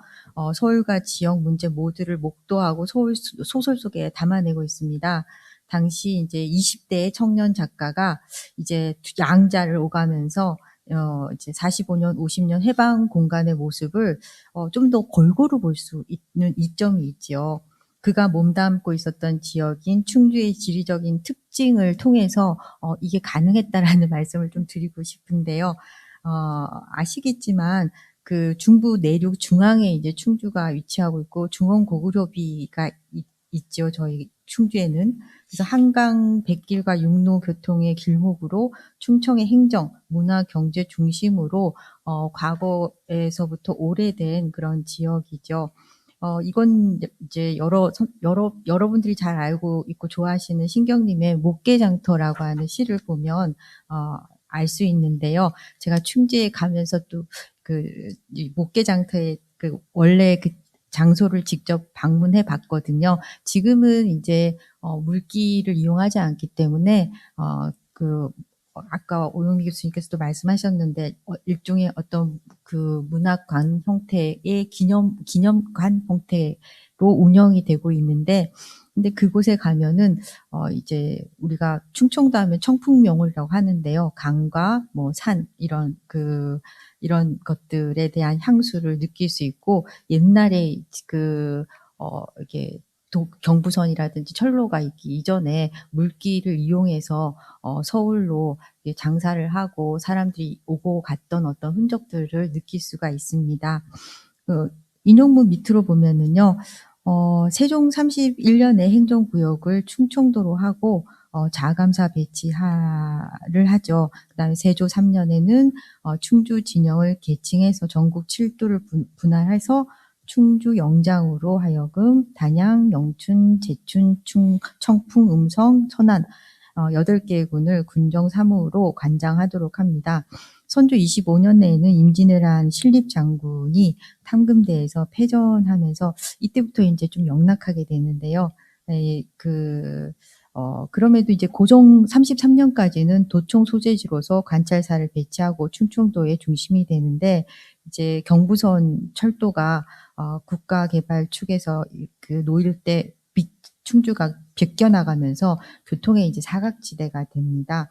C: 서울과 지역 문제 모두를 목도하고 소설 속에 담아내고 있습니다. 당시 이제 20대의 청년 작가가 이제 양자를 오가면서 이제 45년, 50년 해방 공간의 모습을 좀 더 골고루 볼 수 있는 이점이 있지요. 그가 몸담고 있었던 지역인 충주의 지리적인 특징을 통해서 이게 가능했다라는 말씀을 좀 드리고 싶은데요. 아시겠지만 그 중부 내륙 중앙에 이제 충주가 위치하고 있고 중원 고구려비가 있죠. 저희 충주에는. 그래서 한강 백길과 육로 교통의 길목으로 충청의 행정, 문화, 경제 중심으로 과거에서부터 오래된 그런 지역이죠. 이건 이제 여러분들이 잘 알고 있고 좋아하시는 신경님의 목계장터라고 하는 시를 보면, 알 수 있는데요. 제가 충주에 가면서 또 이 목계장터의 원래 그 장소를 직접 방문해 봤거든요. 지금은 이제, 물길을 이용하지 않기 때문에, 아까 오영미 교수님께서도 말씀하셨는데, 일종의 어떤 그 문학관 형태의 기념관 형태로 운영이 되고 있는데, 근데 그곳에 가면은, 이제 우리가 충청도 하면 청풍명울이라고 하는데요. 강과 뭐 산, 이런 것들에 대한 향수를 느낄 수 있고, 옛날에 이렇게 경부선이라든지 철로가 있기 이전에 물길을 이용해서 서울로 장사를 하고 사람들이 오고 갔던 어떤 흔적들을 느낄 수가 있습니다. 인용문 밑으로 보면은요, 세종 31년에 행정구역을 충청도로 하고, 자감사 배치를 하죠. 그 다음에 세조 3년에는 충주 진영을 개칭해서 전국 7도를 분할해서 충주 영장으로 하여금 단양, 영춘, 제춘, 청풍, 음성, 천안 8개의 군을 군정 사무로 관장하도록 합니다. 선조 25년에는 임진왜란 신립장군이 탐금대에서 패전하면서 이때부터 이제 좀 영락하게 되는데요. 그럼에도 이제 고종 33년까지는 도청 소재지로서 관찰사를 배치하고 충청도의 중심이 되는데, 이제 경부선 철도가 국가개발 축에서 놓일 때 충주가 벗겨나가면서 교통의 이제 사각지대가 됩니다.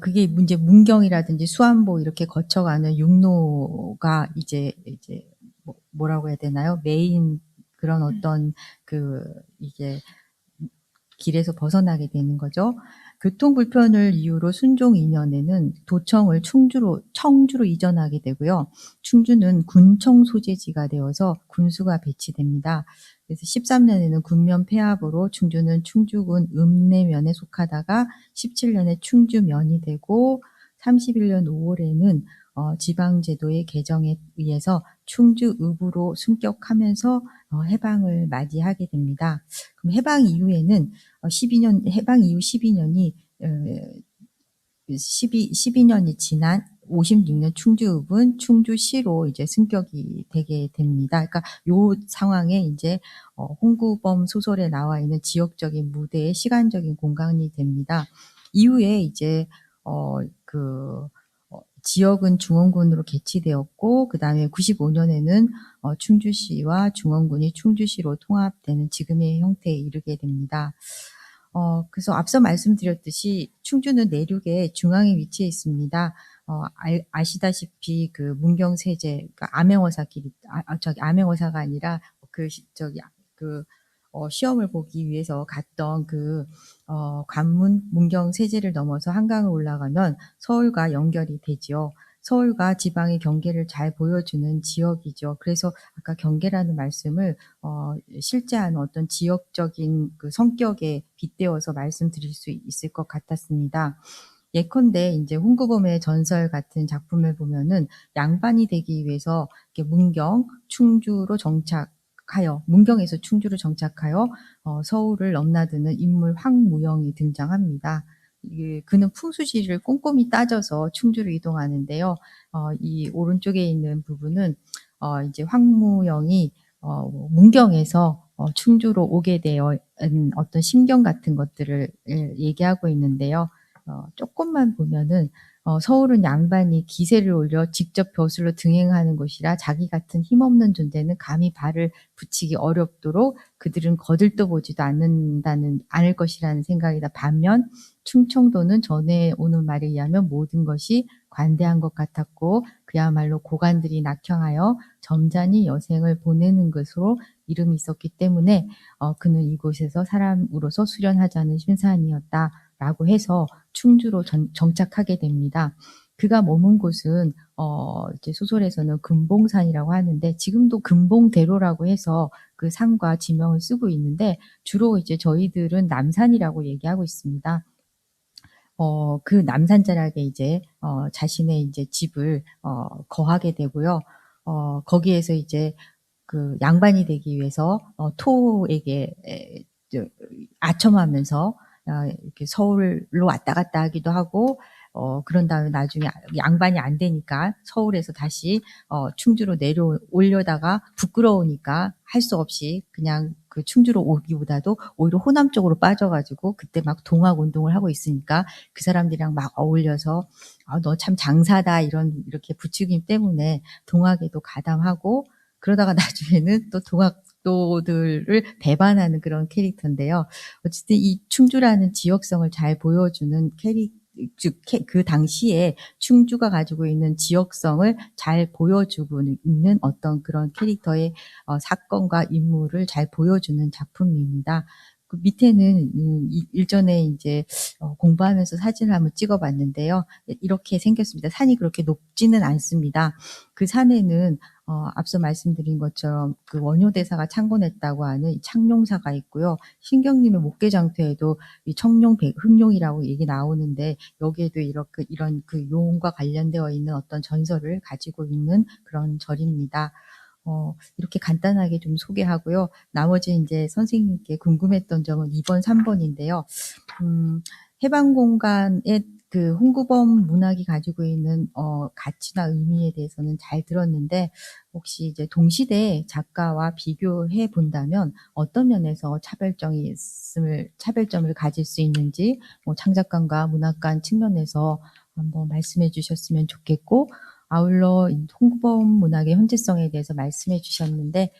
C: 그게 이제 문경이라든지 수안보 이렇게 거쳐가는 육로가 이제 뭐라고 해야 되나요? 메인 그런 어떤 이게 길에서 벗어나게 되는 거죠. 교통 불편을 이유로 순종 2년에는 도청을 청주로 이전하게 되고요. 충주는 군청 소재지가 되어서 군수가 배치됩니다. 그래서 13년에는 군면 폐합으로 충주는 충주군 읍내면에 속하다가 17년에 충주면이 되고 31년 5월에는 지방제도의 개정에 의해서 충주읍으로 승격하면서 해방을 맞이하게 됩니다. 그럼 해방 이후에는 해방 이후 12년이 12년이 지난 56년 충주읍은 충주시로 이제 승격이 되게 됩니다. 그러니까 요 상황에 이제 홍구범 소설에 나와 있는 지역적인 무대의 시간적인 공간이 됩니다. 이후에 이제 지역은 중원군으로 개치되었고, 그 다음에 95년에는 충주시와 중원군이 충주시로 통합되는 지금의 형태에 이르게 됩니다. 그래서 앞서 말씀드렸듯이 충주는 내륙의 중앙에 위치해 있습니다. 아시다시피 문경세제, 그러니까 암행어사길이, 암행어사가 아니라 시험을 보기 위해서 갔던 관문 문경세제를 넘어서 한강을 올라가면 서울과 연결이 되지요. 서울과 지방의 경계를 잘 보여주는 지역이죠. 그래서 아까 경계라는 말씀을 실제한 어떤 지역적인 성격에 빗대어서 말씀드릴 수 있을 것 같았습니다. 예컨대 이제 홍구범의 전설 같은 작품을 보면은 양반이 되기 위해서 문경, 충주로 문경에서 충주로 정착하여 서울을 넘나드는 인물 황무영이 등장합니다. 그는 풍수지를 꼼꼼히 따져서 충주로 이동하는데요. 이 오른쪽에 있는 부분은 이제 황무영이 문경에서 충주로 오게 되어 어떤 심경 같은 것들을 얘기하고 있는데요. 조금만 보면은 서울은 양반이 기세를 올려 직접 벼슬로 등행하는 곳이라 자기 같은 힘없는 존재는 감히 발을 붙이기 어렵도록 그들은 거들떠 보지도 않을 것이라는 생각이다. 반면 충청도는 전에 오는 말에 의하면 모든 것이 관대한 것 같았고 그야말로 고관들이 낙형하여 점잖이 여생을 보내는 것으로 이름이 있었기 때문에 그는 이곳에서 사람으로서 수련하자는 신사안이었다라고 해서 충주로 정착하게 됩니다. 그가 머문 곳은 이제 소설에서는 금봉산이라고 하는데 지금도 금봉대로라고 해서 그 산과 지명을 쓰고 있는데 주로 이제 저희들은 남산이라고 얘기하고 있습니다. 그 남산자락에 이제 자신의 이제 집을 거하게 되고요. 거기에서 이제 그 양반이 되기 위해서 토에게 아첨하면서 이렇게 서울로 왔다 갔다 하기도 하고 그런 다음에 나중에 양반이 안 되니까 서울에서 다시 충주로 내려오려다가 부끄러우니까 할 수 없이 그냥 그 충주로 오기보다도 오히려 호남 쪽으로 빠져가지고 그때 막 동학 운동을 하고 있으니까 그 사람들이랑 막 어울려서 너 참 장사다 이렇게 부추김 때문에 동학에도 가담하고 그러다가 나중에는 또 동학도들을 배반하는 그런 캐릭터인데요. 어쨌든 이 충주라는 지역성을 잘 보여주는 즉 그 당시에 충주가 가지고 있는 지역성을 잘 보여주고 있는 어떤 그런 캐릭터의 사건과 인물을 잘 보여주는 작품입니다. 그 밑에는 일전에 이제 공부하면서 사진을 한번 찍어봤는데요. 이렇게 생겼습니다. 산이 그렇게 높지는 않습니다. 그 산에는 앞서 말씀드린 것처럼 그 원효대사가 창건했다고 하는 이 창룡사가 있고요. 신경림의 목계장터에도 이 흑룡이라고 얘기 나오는데 여기에도 이런 그 용과 관련되어 있는 어떤 전설을 가지고 있는 그런 절입니다. 이렇게 간단하게 좀 소개하고요. 나머지 이제 선생님께 궁금했던 점은 2번, 3번인데요. 해방공간의 그 홍구범 문학이 가지고 있는 가치나 의미에 대해서는 잘 들었는데 혹시 이제 동시대 작가와 비교해 본다면 어떤 면에서 차별점을 가질 수 있는지 창작관과 문학관 측면에서 한번 말씀해 주셨으면 좋겠고 아울러 홍구범 문학의 현재성에 대해서 말씀해 주셨는데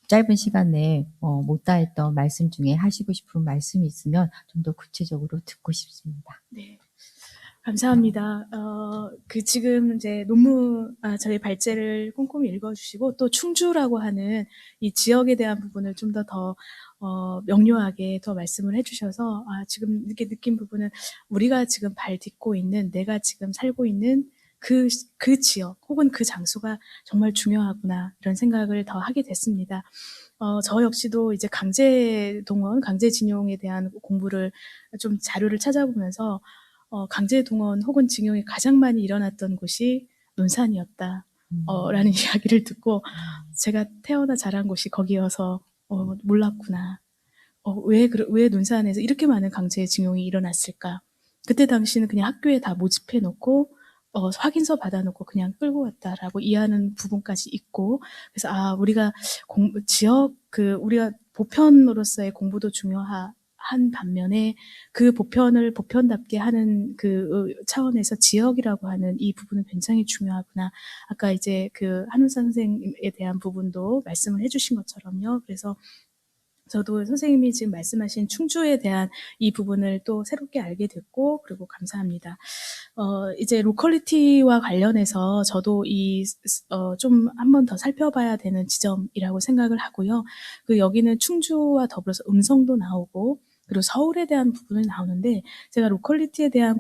C: 짧은 시간에 못다 했던 말씀 중에 하시고 싶은 말씀이 있으면 좀 더 구체적으로 듣고 싶습니다.
B: 네. 감사합니다. 지금 이제 저희 발제를 꼼꼼히 읽어주시고, 또 충주라고 하는 이 지역에 대한 부분을 좀 더 명료하게 더 말씀을 해주셔서, 지금 이렇게 느낀 부분은 우리가 지금 발 딛고 있는, 내가 지금 살고 있는 그 지역, 혹은 그 장소가 정말 중요하구나, 이런 생각을 더 하게 됐습니다. 저 역시도 이제 강제징용에 대한 공부를 좀 자료를 찾아보면서, 강제동원 혹은 징용이 가장 많이 일어났던 곳이 논산이었다. 라는 이야기를 듣고 제가 태어나 자란 곳이 거기여서 몰랐구나. 왜 논산에서 이렇게 많은 강제징용이 일어났을까? 그때 당시는 그냥 학교에 다 모집해 놓고 확인서 받아놓고 그냥 끌고 왔다라고 이해하는 부분까지 있고, 그래서 우리가 우리가 보편으로서의 공부도 중요한 반면에 그 보편을 보편답게 하는 그 차원에서 지역이라고 하는 이 부분은 굉장히 중요하구나. 아까 이제 그 한운산 선생님에 대한 부분도 말씀을 해주신 것처럼요. 그래서 저도 선생님이 지금 말씀하신 충주에 대한 이 부분을 또 새롭게 알게 됐고, 그리고 감사합니다. 이제 로컬리티와 관련해서 저도 좀 한 번 더 살펴봐야 되는 지점이라고 생각을 하고요. 여기는 충주와 더불어서 음성도 나오고, 그리고 서울에 대한 부분이 나오는데, 제가 로컬리티에 대한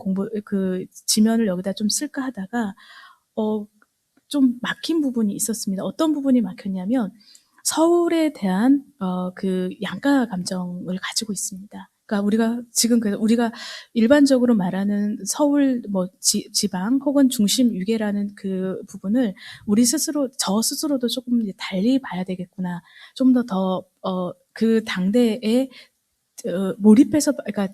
B: 지면을 여기다 좀 쓸까 하다가, 좀 막힌 부분이 있었습니다. 어떤 부분이 막혔냐면, 서울에 대한 그 양가 감정을 가지고 있습니다. 그러니까 우리가 일반적으로 말하는 서울 지방 혹은 중심 유계라는 그 부분을 저 스스로도 조금 달리 봐야 되겠구나. 좀 더 그 당대에 몰입해서, 그러니까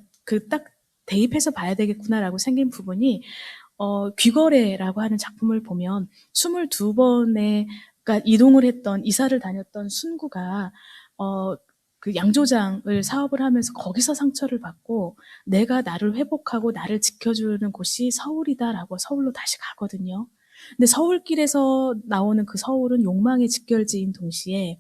B: 딱 대입해서 봐야 되겠구나라고 생긴 부분이, 귀거래라고 하는 작품을 보면 22번의 그러니까 이사를 다녔던 순구가 그 양조장을 사업을 하면서 거기서 상처를 받고 내가 나를 회복하고 나를 지켜주는 곳이 서울이다라고 서울로 다시 가거든요. 근데 서울길에서 나오는 그 서울은 욕망의 직결지인 동시에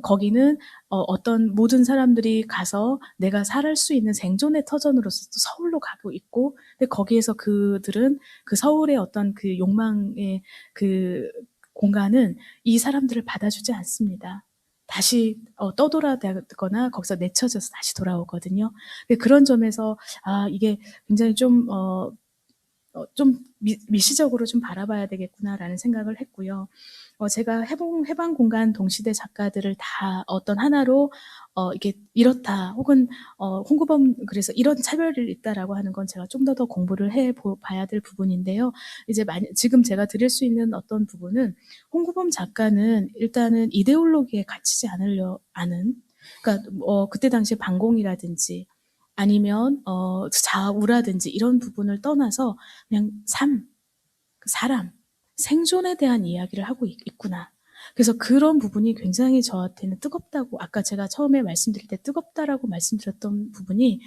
B: 거기는 어떤 모든 사람들이 가서 내가 살할 수 있는 생존의 터전으로서 또 서울로 가고 있고, 근데 거기에서 그들은 그 서울의 어떤 그 욕망의 그 공간은 이 사람들을 받아주지 않습니다. 다시 떠돌아다거나 거기서 내쳐져서 다시 돌아오거든요. 그런 점에서 이게 굉장히 좀 좀 미시적으로 좀 바라봐야 되겠구나라는 생각을 했고요. 제가 해방 공간 동시대 작가들을 다 어떤 하나로 이게 이렇다 혹은 홍구범 그래서 이런 차별이 있다라고 하는 건 제가 좀 더 공부를 봐야 될 부분인데요. 이제 지금 제가 드릴 수 있는 어떤 부분은 홍구범 작가는 일단은 이데올로기에 갇히지 않은 그러니까 그때 당시에 반공이라든지 아니면 좌우라든지 이런 부분을 떠나서 그냥 사람, 생존에 대한 이야기를 하고 있구나. 그래서 그런 부분이 굉장히 저한테는 뜨겁다고, 아까 제가 처음에 말씀드릴 때 뜨겁다라고 말씀드렸던 부분이,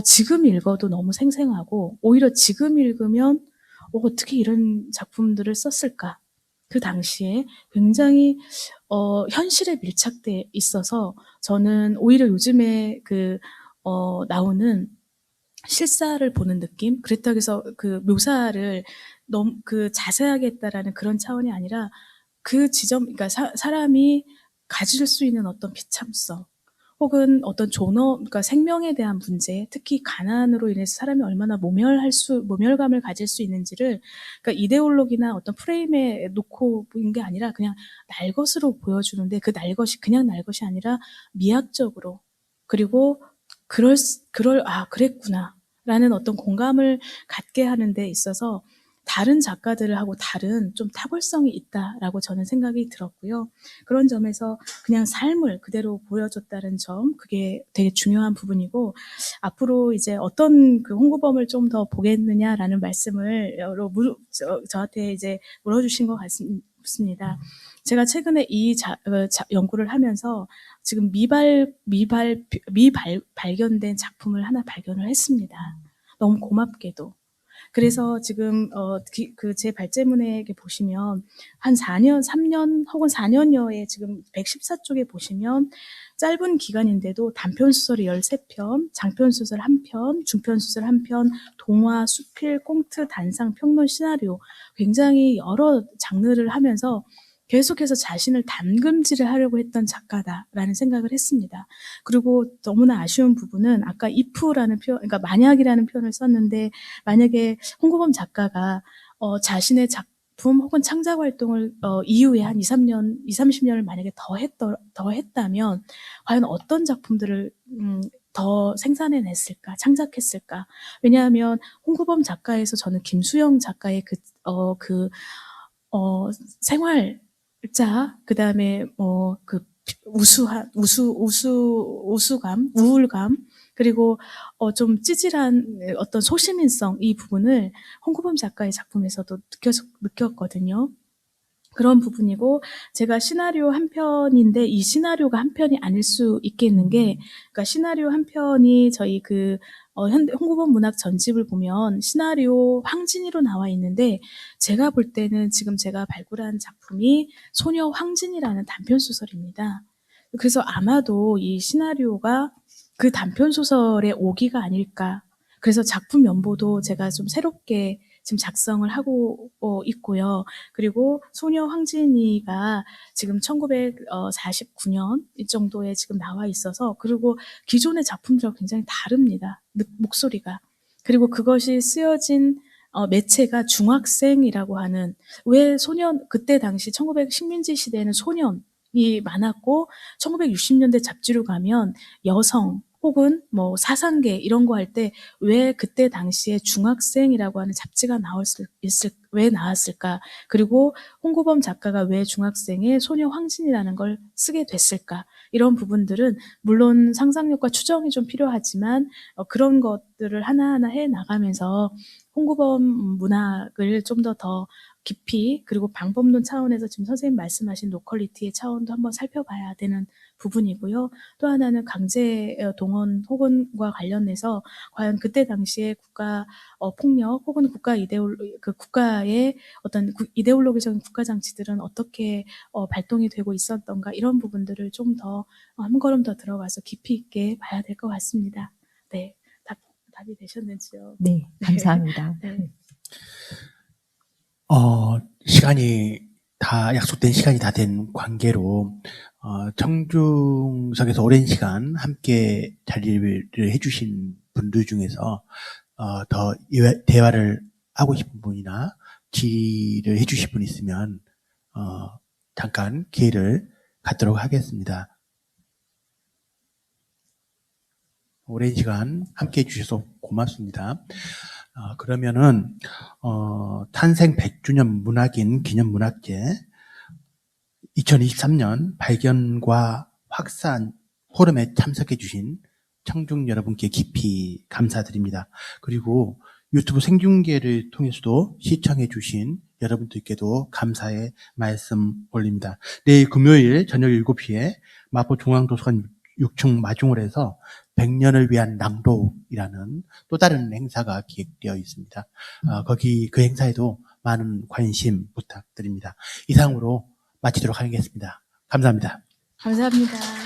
B: 지금 읽어도 너무 생생하고, 오히려 지금 읽으면, 어떻게 이런 작품들을 썼을까? 그 당시에 굉장히, 현실에 밀착돼 있어서, 저는 오히려 요즘에 나오는 실사를 보는 느낌? 그렇다고 해서 그 묘사를 너무 자세하게 했다라는 그런 차원이 아니라 그 그러니까 사람이 가질 수 있는 어떤 비참성, 혹은 어떤 그러니까 생명에 대한 문제, 특히 가난으로 인해서 사람이 얼마나 모멸감을 가질 수 있는지를, 그러니까 이데올로기나 어떤 프레임에 놓고 보는 게 아니라 그냥 날 것으로 보여주는데 그 날 것이 그냥 날 것이 아니라 미학적으로, 그리고 그랬구나. 라는 어떤 공감을 갖게 하는 데 있어서 다른 작가들하고 다른 좀 탁월성이 있다라고 저는 생각이 들었고요. 그런 점에서 그냥 삶을 그대로 보여줬다는 점, 그게 되게 중요한 부분이고, 앞으로 이제 어떤 홍구범을 좀 더 보겠느냐라는 말씀을 저한테 이제 물어주신 것 같습니다. 제가 최근에 이 연구를 하면서 지금 발견된 작품을 하나 발견을 했습니다. 너무 고맙게도. 그래서 지금 제 발제문에 이렇게 보시면 한 3년 혹은 4년여에 지금 114쪽에 보시면 짧은 기간인데도 단편소설이 13편, 장편소설 1편, 중편소설 1편, 동화, 수필, 꽁트, 단상, 평론, 시나리오 굉장히 여러 장르를 하면서 계속해서 자신을 담금질을 하려고 했던 작가다라는 생각을 했습니다. 그리고 너무나 아쉬운 부분은 아까 if라는 표현, 그러니까 만약이라는 표현을 썼는데 만약에 홍구범 작가가 자신의 작품 혹은 창작 활동을 이후에 한 30년을 만약에 더 했다면 과연 어떤 작품들을 더 생산해냈을까, 창작했을까? 왜냐하면 홍구범 작가에서 저는 김수영 작가의 생활자, 그 다음에 우수감, 우울감, 그리고 좀 찌질한 어떤 소시민성, 이 부분을 홍구범 작가의 작품에서도 느꼈거든요. 그런 부분이고, 제가 시나리오 한 편인데 이 시나리오가 한 편이 아닐 수 있겠는 게, 그러니까 시나리오 한 편이 저희 홍구범 문학 전집을 보면 시나리오 황진이로 나와 있는데, 제가 볼 때는 지금 제가 발굴한 작품이 소녀 황진이라는 단편소설입니다. 그래서 아마도 이 시나리오가 그 단편소설의 오기가 아닐까. 그래서 작품 연보도 제가 좀 새롭게 지금 작성을 하고 있고요. 그리고 소녀 황진이가 지금 1949년 이 정도에 지금 나와 있어서, 그리고 기존의 작품들과 굉장히 다릅니다. 목소리가. 그리고 그것이 쓰여진 매체가 중학생이라고 하는, 왜 그때 당시 1900 식민지 시대에는 소년이 많았고 1960년대 잡지로 가면 여성 혹은 뭐 사상계 이런 거 할 때 왜 그때 당시에 중학생이라고 하는 잡지가 왜 나왔을까? 그리고 홍구범 작가가 왜 중학생의 소녀 황진이라는 걸 쓰게 됐을까? 이런 부분들은 물론 상상력과 추정이 좀 필요하지만 그런 것들을 하나하나 해 나가면서 홍구범 문학을 좀 더 깊이, 그리고 방법론 차원에서 지금 선생님 말씀하신 노퀄리티의 차원도 한번 살펴봐야 되는 부분이고요. 또 하나는 강제 동원 혹은과 관련해서 과연 그때 당시에 국가 폭력 혹은 국가의 어떤 이데올로기적인 국가 장치들은 어떻게 발동이 되고 있었던가, 이런 부분들을 좀 더 한 걸음 더 들어가서 깊이 있게 봐야 될 것 같습니다. 네, 답이 되셨는지요?
C: 네, 감사합니다.
B: 네.
A: 시간이 약속된 시간이 다 된 관계로, 청중석에서 오랜 시간 함께 자리를 해주신 분들 중에서, 더 대화를 하고 싶은 분이나 질의를 해주실 분 있으면 잠깐 기회를 갖도록 하겠습니다. 오랜 시간 함께해 주셔서 고맙습니다. 그러면은 탄생 100주년 문학인 기념문학제 2023년 발견과 확산 포럼에 참석해 주신 청중 여러분께 깊이 감사드립니다. 그리고 유튜브 생중계를 통해서도 시청해 주신 여러분들께도 감사의 말씀 올립니다. 내일 금요일 저녁 7시에 마포중앙도서관 6층 마중홀에서 100년을 위한 낭독이라는 또 다른 행사가 기획되어 있습니다. 거기 그 행사에도 많은 관심 부탁드립니다. 이상으로 마치도록 하겠습니다. 감사합니다.
B: 감사합니다.